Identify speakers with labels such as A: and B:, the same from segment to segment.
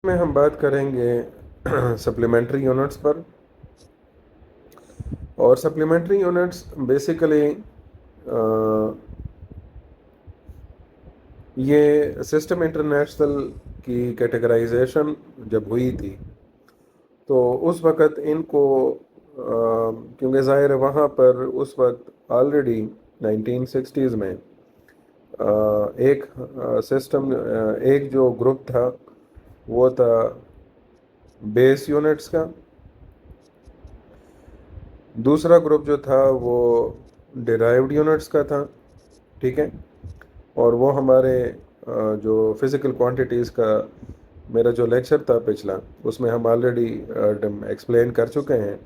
A: में हम बात करेंगे सप्लीमेंट्री यूनिट्स पर। और सप्लीमेंट्री यूनिट्स बेसिकली ये सिस्टम इंटरनेशनल की कैटेगराइजेशन जब हुई थी तो उस वक़्त इनको क्योंकि ज़ाहिर है वहाँ पर उस वक्त ऑलरेडी 1960s में एक सिस्टम एक जो ग्रुप था वो था बेस यूनिट्स का। दूसरा ग्रुप जो था वो डिराइव्ड यूनिट्स का था। ठीक है। और वो हमारे जो फिज़िकल क्वांटिटीज़ का मेरा जो लेक्चर था पिछला उसमें हम ऑलरेडी एक्सप्लेन कर चुके हैं।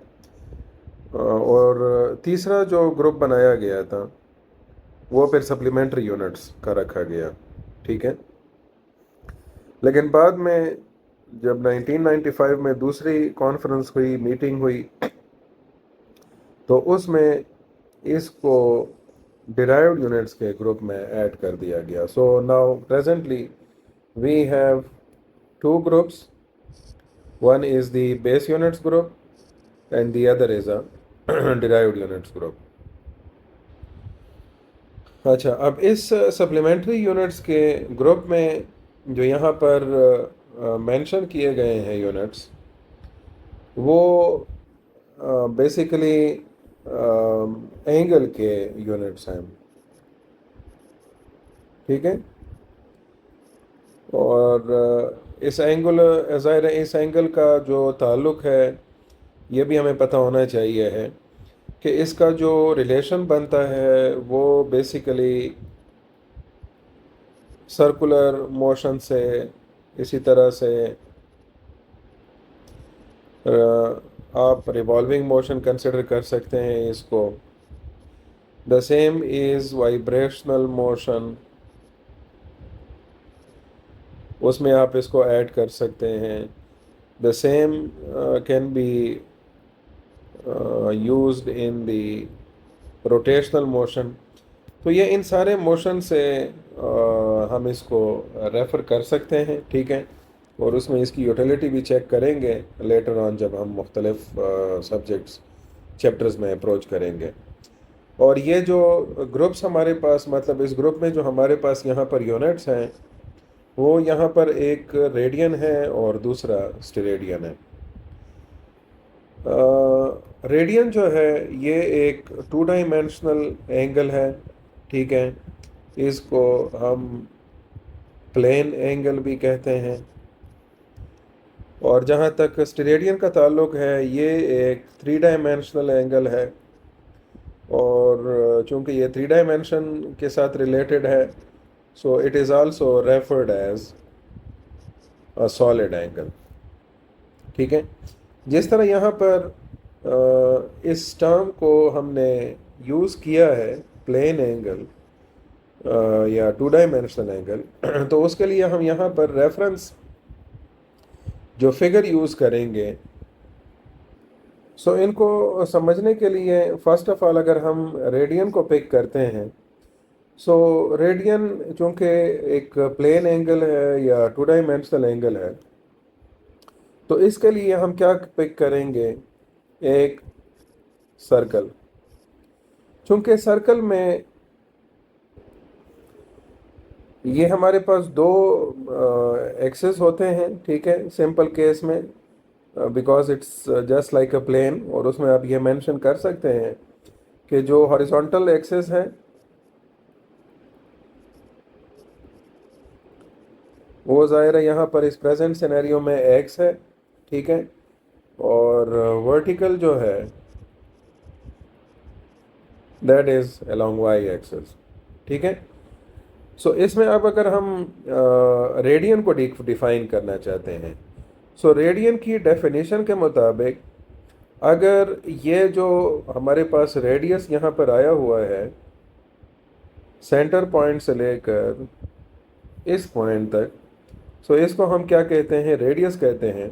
A: और तीसरा जो ग्रुप बनाया गया था वो फिर सप्लीमेंट्री यूनिट्स का रखा गया। ठीक है। लेकिन बाद में जब 1995 में दूसरी कॉन्फ्रेंस हुई, मीटिंग हुई, तो उसमें इसको डिराइव्ड यूनिट्स के ग्रुप में ऐड कर दिया गया। So now presently we have two groups, one is the base units group and the other is a derived units group. अच्छा, अब इस सप्लीमेंट्री यूनिट्स के ग्रुप में जो यहाँ पर मेंशन किए गए हैं यूनिट्स वो बेसिकली एंगल के यूनिट्स हैं। ठीक है। और इस एंगल ज़ाहिर है इस एंगल का जो ताल्लुक है ये भी हमें पता होना चाहिए है कि इसका जो रिलेशन बनता है वो बेसिकली सर्कुलर मोशन से, इसी तरह से आप रिवॉल्विंग मोशन कंसिडर कर सकते हैं इसको। The same is vibrational motion, उसमें आप इसको ऐड कर सकते हैं। The same can be used in the rotational motion. तो ये इन सारे मोशन से हम इसको रेफ़र कर सकते हैं। ठीक है। और उसमें इसकी यूटिलिटी भी चेक करेंगे लेटर ऑन जब हम मुख्तलिफ सब्जेक्ट्स चैप्टर्स में अप्रोच करेंगे। और ये जो ग्रुप्स हमारे पास, मतलब इस ग्रुप में जो हमारे पास यहाँ पर यूनिट्स हैं वो यहाँ पर एक रेडियन है और दूसरा स्टेरेडियन है। रेडियन जो है ये एक टू डायमेंशनल एंगल है। ठीक है। इसको हम प्लेन एंगल भी कहते हैं। और जहाँ तक स्टेरेडियन का ताल्लुक है ये एक थ्री डायमेंशनल एंगल है। और चूँकि ये थ्री डायमेंशन के साथ रिलेटेड है so it is also referred as a solid angle. ठीक है। जिस तरह यहाँ पर इस टर्म को हमने यूज़ किया है प्लेन एंगल या टू डायमेंशनल एंगल तो उसके लिए हम यहाँ पर रेफरेंस जो फिगर यूज़ करेंगे सो इनको समझने के लिए फ़र्स्ट ऑफ ऑल अगर हम रेडियन को पिक करते हैं सो रेडियन चूँकि एक प्लेन एंगल है या टू डायमेंशनल एंगल है तो इसके लिए हम क्या पिक करेंगे, एक सर्कल। चूँकि सर्कल में ये हमारे पास दो एक्सेस होते हैं। ठीक है। सिंपल केस में because it's just like a plane, और उसमें आप ये मेंशन कर सकते हैं कि जो हॉरिजॉन्टल एक्सेस है वो ज़ाहिर है यहाँ पर इस प्रेजेंट सिनेरियो में एक्स है। ठीक है। और वर्टिकल जो है that is along Y axis. ठीक है। सो इसमें अब अगर हम रेडियन को डिफाइन करना चाहते हैं सो रेडियन की डेफिनेशन के मुताबिक अगर ये जो हमारे पास रेडियस यहाँ पर आया हुआ है सेंटर पॉइंट से लेकर इस पॉइंट तक सो इसको हम क्या कहते हैं, रेडियस कहते हैं।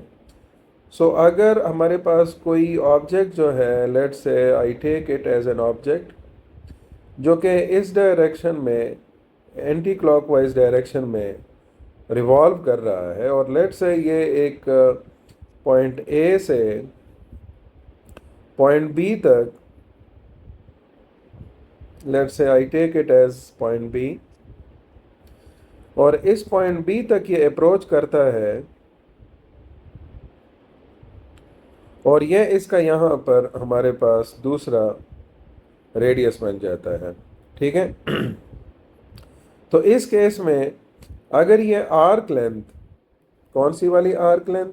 A: सो अगर हमारे पास कोई ऑब्जेक्ट जो है, let's say I take it as an object जो कि इस डायरेक्शन में एंटी क्लॉकवाइज डायरेक्शन में रिवॉल्व कर रहा है, और लेट से ये एक पॉइंट ए से पॉइंट बी तक, let say I take it as point B, और इस पॉइंट बी तक ये अप्रोच करता है, और ये इसका यहाँ पर हमारे पास दूसरा रेडियस बन जाता है। ठीक है। तो इस केस में अगर ये आर्क लेंथ, कौन सी वाली आर्क लेंथ,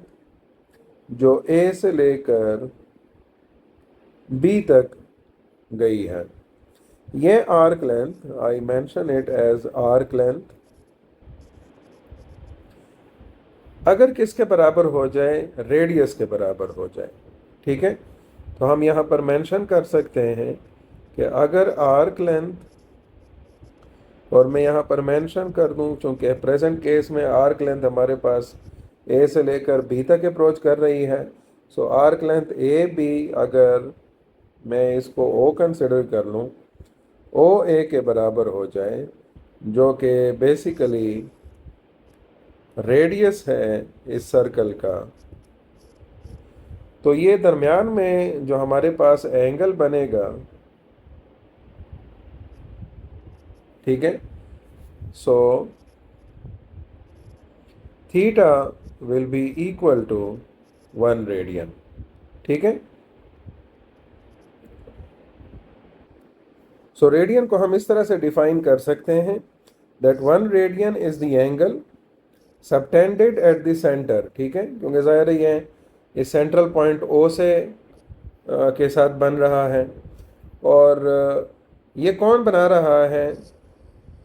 A: जो ए से लेकर बी तक गई है, ये arc length, I mention it as arc length, अगर किसके बराबर हो जाए, रेडियस के बराबर हो जाए। ठीक है। तो हम यहाँ पर मेंशन कर सकते हैं कि अगर आर्क लेंथ, और मैं यहाँ पर मेंशन कर दूँ चूँकि प्रेजेंट केस में आर्क लेंथ हमारे पास ए से लेकर बी तक अप्रोच कर रही है, सो आर्क लेंथ ए बी, अगर मैं इसको ओ कंसिडर कर लूँ, ओ ए के बराबर हो जाए, जो कि बेसिकली रेडियस है इस सर्कल का, तो ये दरमियान में जो हमारे पास एंगल बनेगा, ठीक है, so theta will be equal to 1 radian. ठीक है। सो रेडियन को हम इस तरह से डिफाइन कर सकते हैं that 1 radian is the angle subtended at the centre. ठीक है, क्योंकि ज़ाहिर है ये सेंट्रल पॉइंट ओ से के साथ बन रहा है, और ये कौन बना रहा है,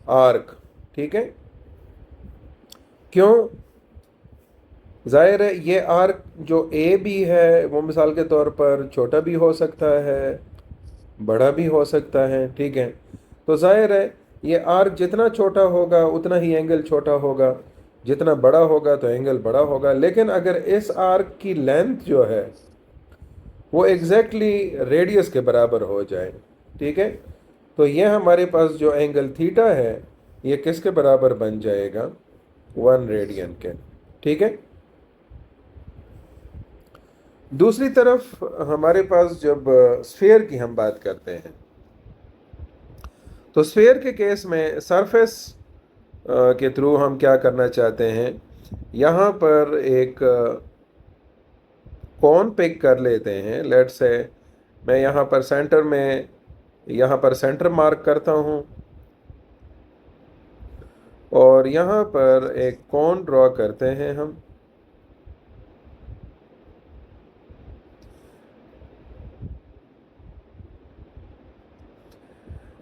A: आर्क। ठीक है, क्यों, जाहिर है ये आर्क जो ए बी है वो मिसाल के तौर पर छोटा भी हो सकता है, बड़ा भी हो सकता है। ठीक है, तो जाहिर है ये आर्क जितना छोटा होगा उतना ही एंगल छोटा होगा, जितना बड़ा होगा तो एंगल बड़ा होगा। लेकिन अगर इस आर्क की लेंथ जो है वो एग्जैक्टली रेडियस के बराबर हो जाए, ठीक है, तो ये हमारे पास जो एंगल थीटा है ये किसके बराबर बन जाएगा, 1 रेडियन के। ठीक है। दूसरी तरफ हमारे पास जब स्फीयर की हम बात करते हैं, तो स्फीयर के केस में सरफेस के थ्रू हम क्या करना चाहते हैं, यहाँ पर एक कौन पिक कर लेते हैं। लेट्स से मैं यहाँ पर सेंटर में, यहाँ पर सेंटर मार्क करता हूँ, और यहाँ पर एक कौन ड्रॉ करते हैं हम,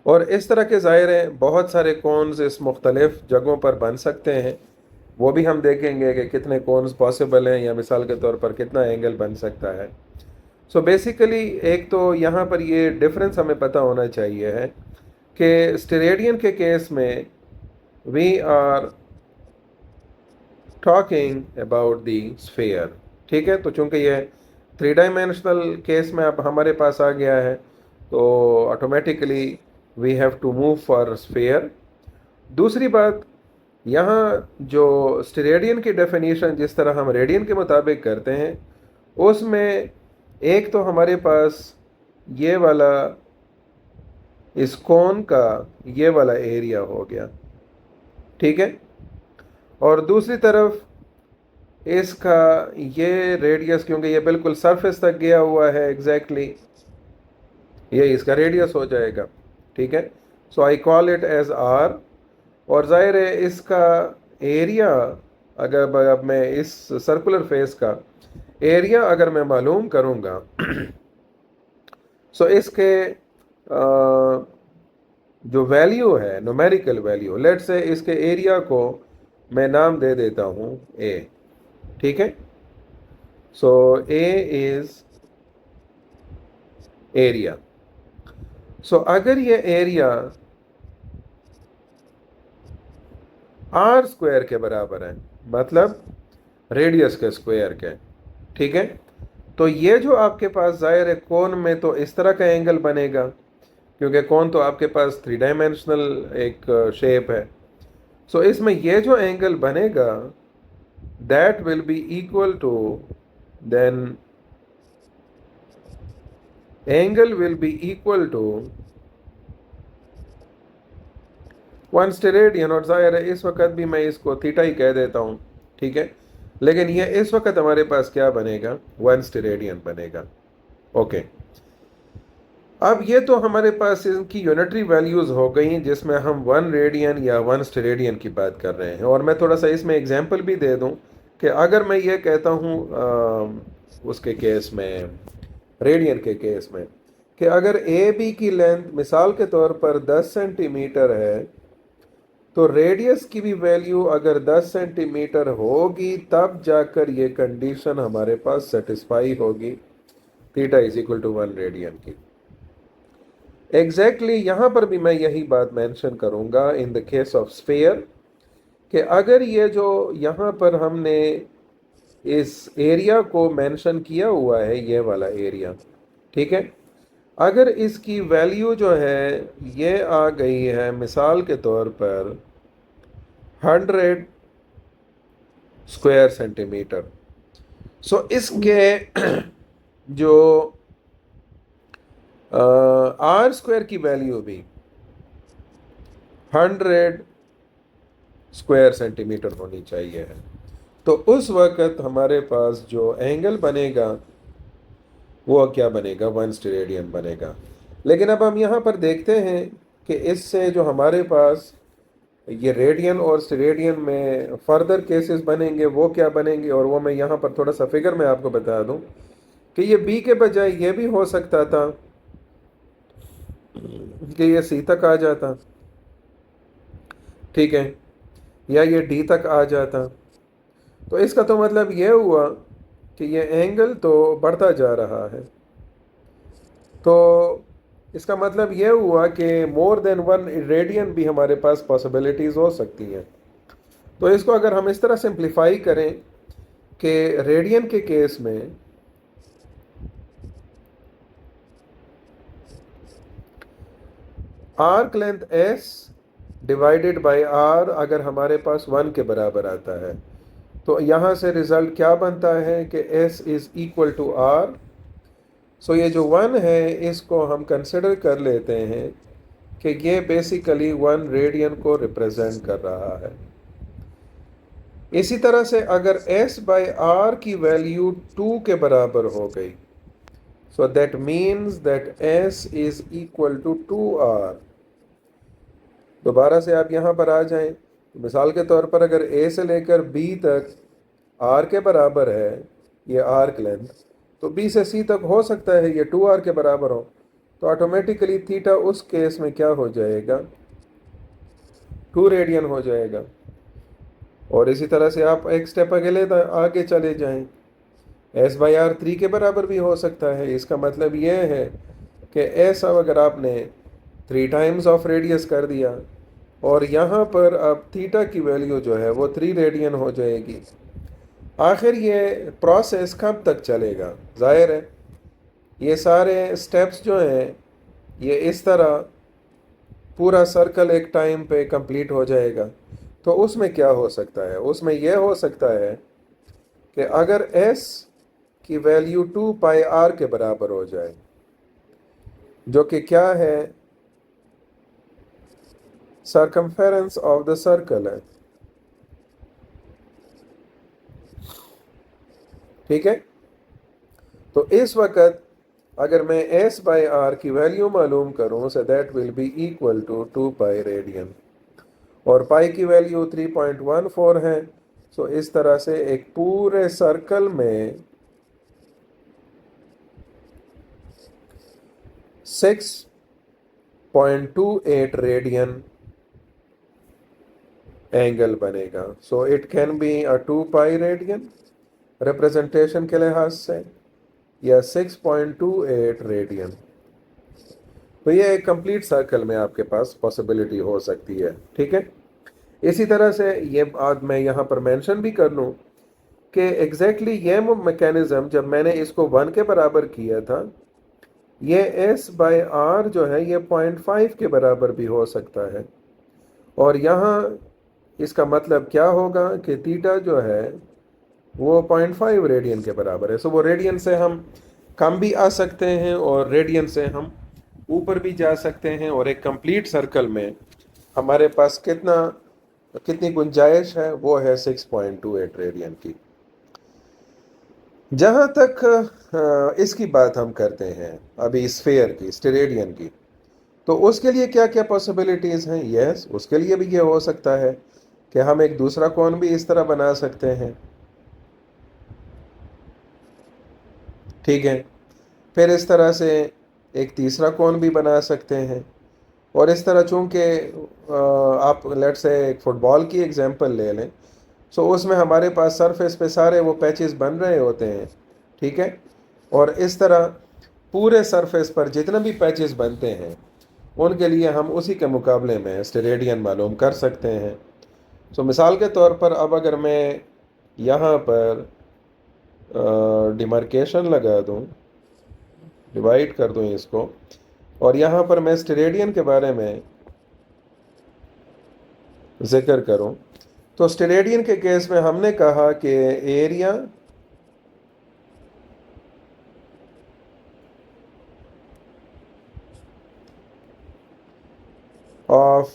A: और इस तरह के ज़ाहिर हैं बहुत सारे कोन्स इस मुख्तलिफ जगहों पर बन सकते हैं, वो भी हम देखेंगे कि कितने कोन्स पॉसिबल हैं, या मिसाल के तौर पर कितना एंगल बन सकता है। सो बेसिकली एक तो यहाँ पर ये डिफरेंस हमें पता होना चाहिए है कि स्टेरेडियन के केस में we are talking about the sphere. ठीक है, तो चूंकि ये 3 डायमेंशनल केस में अब हमारे पास आ गया है, तो automatically we have to move for sphere. दूसरी बात, यहाँ जो स्टेरेडियन की डेफिनेशन जिस तरह हम रेडियन के मुताबिक करते हैं, उसमें एक तो हमारे पास ये वाला, इस कोन का ये वाला एरिया हो गया। ठीक है, और दूसरी तरफ इसका ये रेडियस, क्योंकि ये बिल्कुल सरफेस तक गया हुआ है एग्जैक्टली, ये इसका रेडियस हो जाएगा। ठीक है, so I call it as R, और जाहिर है इसका एरिया, अगर अब मैं इस सर्कुलर फेस का एरिया अगर मैं मालूम करूँगा सो इसके जो वैल्यू है, न्यूमेरिकल वैल्यू, लेट्स से इसके एरिया को मैं नाम दे देता हूँ ए। ठीक है, सो ए इज एरिया। सो अगर ये एरिया आर स्क्वायर के बराबर है, मतलब रेडियस के स्क्वायर के, ठीक है, तो ये जो आपके पास जाहिर है कोन में तो इस तरह का एंगल बनेगा, क्योंकि कोन तो आपके पास 3 डायमेंशनल एक शेप है। सो इसमें ये जो एंगल बनेगा that will be equal to, then angle will be equal to 1 steradian. और जाहिर है इस वक्त भी मैं इसको थीटा ही कह देता हूँ, ठीक है, लेकिन ये इस वक्त हमारे पास क्या बनेगा, 1 स्टेरेडियन बनेगा। ओके, अब ये तो हमारे पास इनकी यूनिटरी वैल्यूज हो गई जिसमें हम 1 रेडियन या 1 स्टेरेडियन की बात कर रहे हैं। और मैं थोड़ा सा इसमें एग्जांपल भी दे दूं कि अगर मैं ये कहता हूँ उसके केस में, रेडियन के केस में, कि अगर ए बी की लेंथ मिसाल के तौर पर 10 सेंटीमीटर है, तो रेडियस की भी वैल्यू अगर 10 सेंटीमीटर होगी तब जाकर ये कंडीशन हमारे पास सेटिस्फाई होगी, theta is equal to 1 radian की। एग्जैक्टली यहाँ पर भी मैं यही बात मेंशन करूँगा in the case of sphere, कि अगर ये जो यहाँ पर हमने इस एरिया को मेंशन किया हुआ है, ये वाला एरिया, ठीक है, अगर इसकी वैल्यू जो है ये आ गई है मिसाल के तौर पर 100 स्क्वायर सेंटीमीटर, सो इसके जो आर स्क्वायर की वैल्यू भी 100 स्क्वायर सेंटीमीटर होनी चाहिए है। तो उस वक्त हमारे पास जो एंगल बनेगा वो क्या बनेगा, 1 स्टेरेडियन बनेगा। लेकिन अब हम यहाँ पर देखते हैं कि इससे जो हमारे पास ये रेडियन और स्टेरेडियन में फर्दर केसेस बनेंगे वो क्या बनेंगे, और वो मैं यहाँ पर थोड़ा सा फिगर में आपको बता दूँ कि ये बी के बजाय ये भी हो सकता था कि ये सी तक आ जाता, ठीक है, या ये डी तक आ जाता। तो इसका तो मतलब ये हुआ कि ये एंगल तो बढ़ता जा रहा है, तो इसका मतलब ये हुआ कि मोर देन 1 रेडियन भी हमारे पास पॉसिबिलिटीज हो सकती हैं। तो इसको अगर हम इस तरह सिंप्लीफाई करें कि रेडियन के केस में arc length S divided by R अगर हमारे पास 1 के बराबर आता है, तो यहाँ से रिजल्ट क्या बनता है कि S is equal to R. So ये जो 1 है इसको हम कंसिडर कर लेते हैं कि ये बेसिकली 1 रेडियन को रिप्रेजेंट कर रहा है। इसी तरह से अगर s बाय आर की वैल्यू 2 के बराबर हो गई, so that means that s is equal to 2r। दोबारा से आप यहाँ पर आ जाएं, मिसाल के तौर पर अगर a से लेकर b तक r के बराबर है ये आर्क लेंथ, तो b से c तक हो सकता है ये 2r के बराबर हो, तो ऑटोमेटिकली थीटा उस केस में क्या हो जाएगा, 2 रेडियन हो जाएगा। और इसी तरह से आप एक स्टेप अगले आगे चले जाएं, s बाई आर 3 के बराबर भी हो सकता है। इसका मतलब यह है कि s अब अगर आपने 3 टाइम्स ऑफ रेडियस कर दिया और यहाँ पर अब थीटा की वैल्यू जो है वो 3 रेडियन हो जाएगी। आखिर ये प्रोसेस कब तक चलेगा, जाहिर है ये सारे स्टेप्स जो हैं ये इस तरह पूरा सर्कल एक टाइम पे कंप्लीट हो जाएगा। तो उसमें क्या हो सकता है, उसमें यह हो सकता है कि अगर s की वैल्यू 2 पाई r के बराबर हो जाए, जो कि क्या है, सर्कमफेरेंस ऑफ द सर्कल है, ठीक है। तो इस वक्त अगर मैं s बाई आर की वैल्यू मालूम करूं, so that will be equal to 2 pi radian, और पाई की वैल्यू 3.14 है। सो इस तरह से एक पूरे सर्कल में 6.28 रेडियन एंगल बनेगा। So it can be a 2 pi radian representation के लिहाज से, या 6.28 रेडियन। तो ये एक कंप्लीट सर्कल में आपके पास पॉसिबिलिटी हो सकती है, ठीक है। इसी तरह से ये बात मैं यहाँ पर मेंशन भी कर लूँ कि एग्जैक्टली ये मैकेनिज्म जब मैंने इसको 1 के बराबर किया था, ये s बाय r जो है ये 0.5 के बराबर भी हो सकता है। और यहाँ इसका मतलब क्या होगा कि थीटा जो है वो 0.5 रेडियन के बराबर है। सो वो रेडियन से हम कम भी आ सकते हैं और रेडियन से हम ऊपर भी जा सकते हैं, और एक कंप्लीट सर्कल में हमारे पास कितनी गुंजाइश है, वो है 6.28 रेडियन की। जहाँ तक इसकी बात हम करते हैं अभी स्फेयर की, स्टेरेडियन की, तो उसके लिए क्या क्या पॉसिबिलिटीज़ हैं? यस, उसके लिए भी ये हो सकता है कि हम एक दूसरा कोण भी इस तरह बना सकते हैं, ठीक है। फिर इस तरह से एक तीसरा कोण भी बना सकते हैं, और इस तरह चूंकि आप लेट से एक फुटबॉल की एग्जांपल ले लें, सो उसमें हमारे पास सरफेस पे सारे वो पैचेस बन रहे होते हैं, ठीक है। और इस तरह पूरे सरफेस पर जितने भी पैचेस बनते हैं उनके लिए हम उसी के मुकाबले में स्टेरेडियन मालूम कर सकते हैं। सो मिसाल के तौर पर अब अगर मैं यहाँ पर डिमार्केशन लगा दूँ, डिवाइड कर दूँ इसको, और यहाँ पर मैं स्टेरेडियन के बारे में जिक्र करूँ, तो स्टेरेडियन के केस में हमने कहा कि area of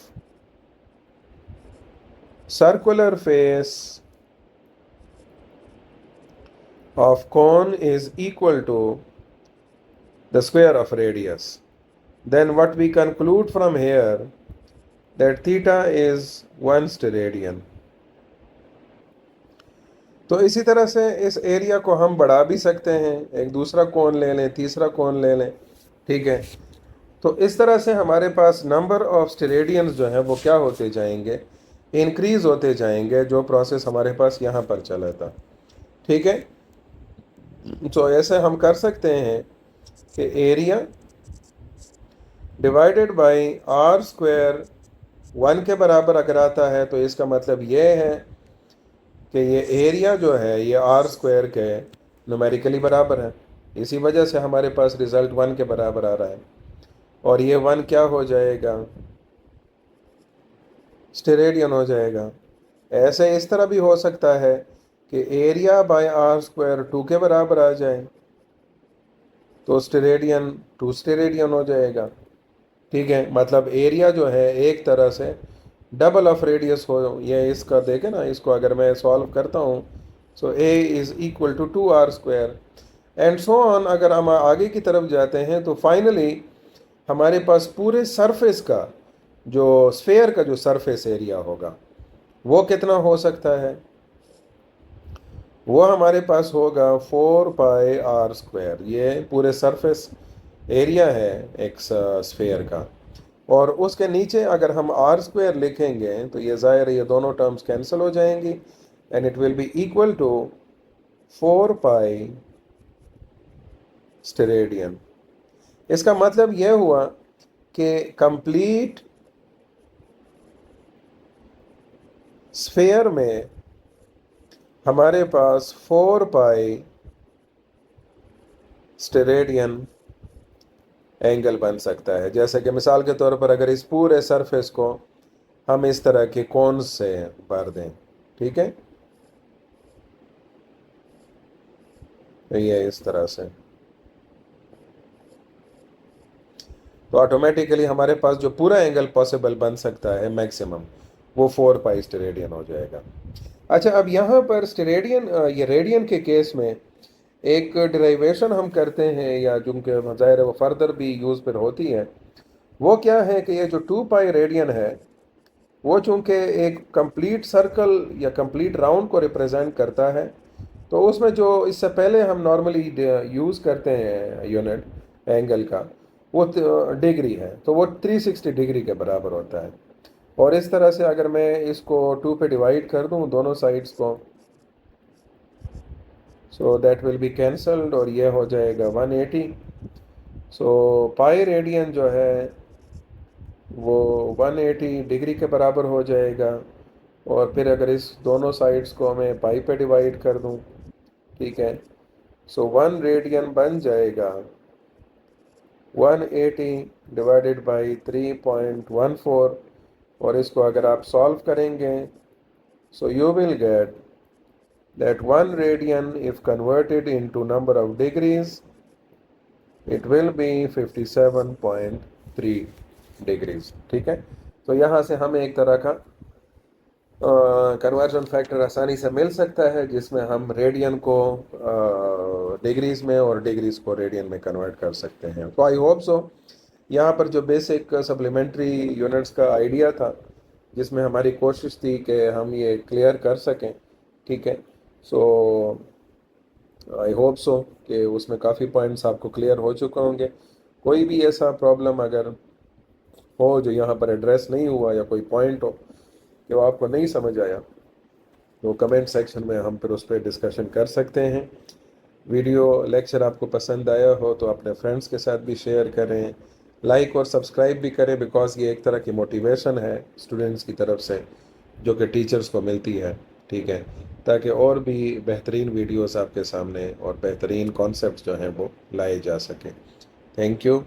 A: circular face of cone is equal to the square of radius. Then what we conclude from here that theta is 1 steradian. तो इसी तरह से इस एरिया को हम बढ़ा भी सकते हैं, एक दूसरा कोण ले लें, तीसरा कोण ले लें, ठीक है। तो इस तरह से हमारे पास नंबर ऑफ स्टेरेडियंस जो है वो क्या होते जाएंगे, इंक्रीज होते जाएंगे, जो प्रोसेस हमारे पास यहाँ पर चला था, ठीक है। तो ऐसे हम कर सकते हैं कि area divided by R square 1 के बराबर अगर आता है, तो इसका मतलब ये है कि ये एरिया जो है ये आर स्क्वायर के न्यूमेरिकली बराबर है। इसी वजह से हमारे पास रिजल्ट 1 के बराबर आ रहा है, और ये 1 क्या हो जाएगा, स्टेरेडियन हो जाएगा। ऐसे इस तरह भी हो सकता है कि एरिया बाय आर स्क्वायर 2 के बराबर आ जाए, तो स्टेरेडियन 2 स्टेरेडियन हो जाएगा, ठीक है। मतलब एरिया जो है एक तरह से डबल ऑफ रेडियस हो। ये इसका देखें ना, इसको अगर मैं सॉल्व करता हूँ, so A is equal to 2r square and so on. अगर हम आगे की तरफ जाते हैं तो फाइनली हमारे पास पूरे सरफेस का जो स्फेयर का जो सरफेस एरिया होगा वो कितना हो सकता है, वो हमारे पास होगा 4πr स्क्वायर। ये पूरे सरफेस एरिया है एक स्फेयर का, और उसके नीचे अगर हम आर स्क्वायर लिखेंगे तो ये ज़ाहिर है ये दोनों टर्म्स कैंसिल हो जाएंगी and it will be equal to 4π steradian. इसका मतलब यह हुआ कि कंप्लीट स्फेयर में हमारे पास 4π स्टेरेडियन एंगल बन सकता है। जैसे कि मिसाल के तौर पर अगर इस पूरे सरफेस को हम इस तरह के कोन से भर दें, ठीक है, तो ये इस तरह से, तो ऑटोमेटिकली हमारे पास जो पूरा एंगल पॉसिबल बन सकता है मैक्सिमम, वो 4π स्टेरेडियन हो जाएगा। अच्छा, अब यहाँ पर स्टेरेडियन ये रेडियन के केस में एक डिराइवेशन हम करते हैं, या जो कि ज़ाहिर है वो फर्दर भी यूज़ पर होती है। वो क्या है कि ये जो 2π रेडियन है वो चूँकि एक कंप्लीट सर्कल या कंप्लीट राउंड को रिप्रेजेंट करता है, तो उसमें जो इससे पहले हम नॉर्मली यूज़ करते हैं यूनिट एंगल का, वो डिग्री है, तो वो 360 डिग्री के बराबर होता है। और इस तरह से अगर मैं इसको 2 पे डिवाइड कर दूं दोनों साइड्स को, सो दैट विल बी कैंसल्ड और ये हो जाएगा 180। सो पाई रेडियन जो है वो 180 डिग्री के बराबर हो जाएगा, और फिर अगर इस दोनों साइड्स को मैं पाई पे डिवाइड कर दूं, ठीक है, सो 1 रेडियन बन जाएगा 180 डिवाइडेड बाई 3.14, और इसको अगर आप सॉल्व करेंगे So you will get that 1 radian, if converted into number of degrees, it will be 57.3 degrees. ठीक है, तो यहाँ से हमें एक तरह का कन्वर्जन फैक्टर आसानी से मिल सकता है जिसमें हम रेडियन को डिग्रीज में और डिग्रीज को रेडियन में कन्वर्ट कर सकते हैं. तो आई होप सो यहाँ पर जो बेसिक सप्लीमेंट्री यूनिट्स का आइडिया था, जिसमें हमारी कोशिश थी कि हम ये क्लियर कर सकें. ठीक है, सो आई होप सो कि उसमें काफ़ी पॉइंट्स आपको क्लियर हो चुके होंगे. कोई भी ऐसा प्रॉब्लम अगर हो जो यहाँ पर एड्रेस नहीं हुआ या कोई पॉइंट हो कि वो आपको नहीं समझ आया, तो कमेंट सेक्शन में हम फिर उस पर डिस्कशन कर सकते हैं. वीडियो लेक्चर आपको पसंद आया हो तो अपने फ्रेंड्स के साथ भी शेयर करें, लाइक और सब्सक्राइब भी करें, बिकॉज ये एक तरह की मोटिवेशन है स्टूडेंट्स की तरफ से जो कि टीचर्स को मिलती है. ठीक है, ताकि और भी बेहतरीन वीडियोस आपके सामने और बेहतरीन कॉन्सेप्ट्स जो हैं वो लाए जा सकें. Thank you.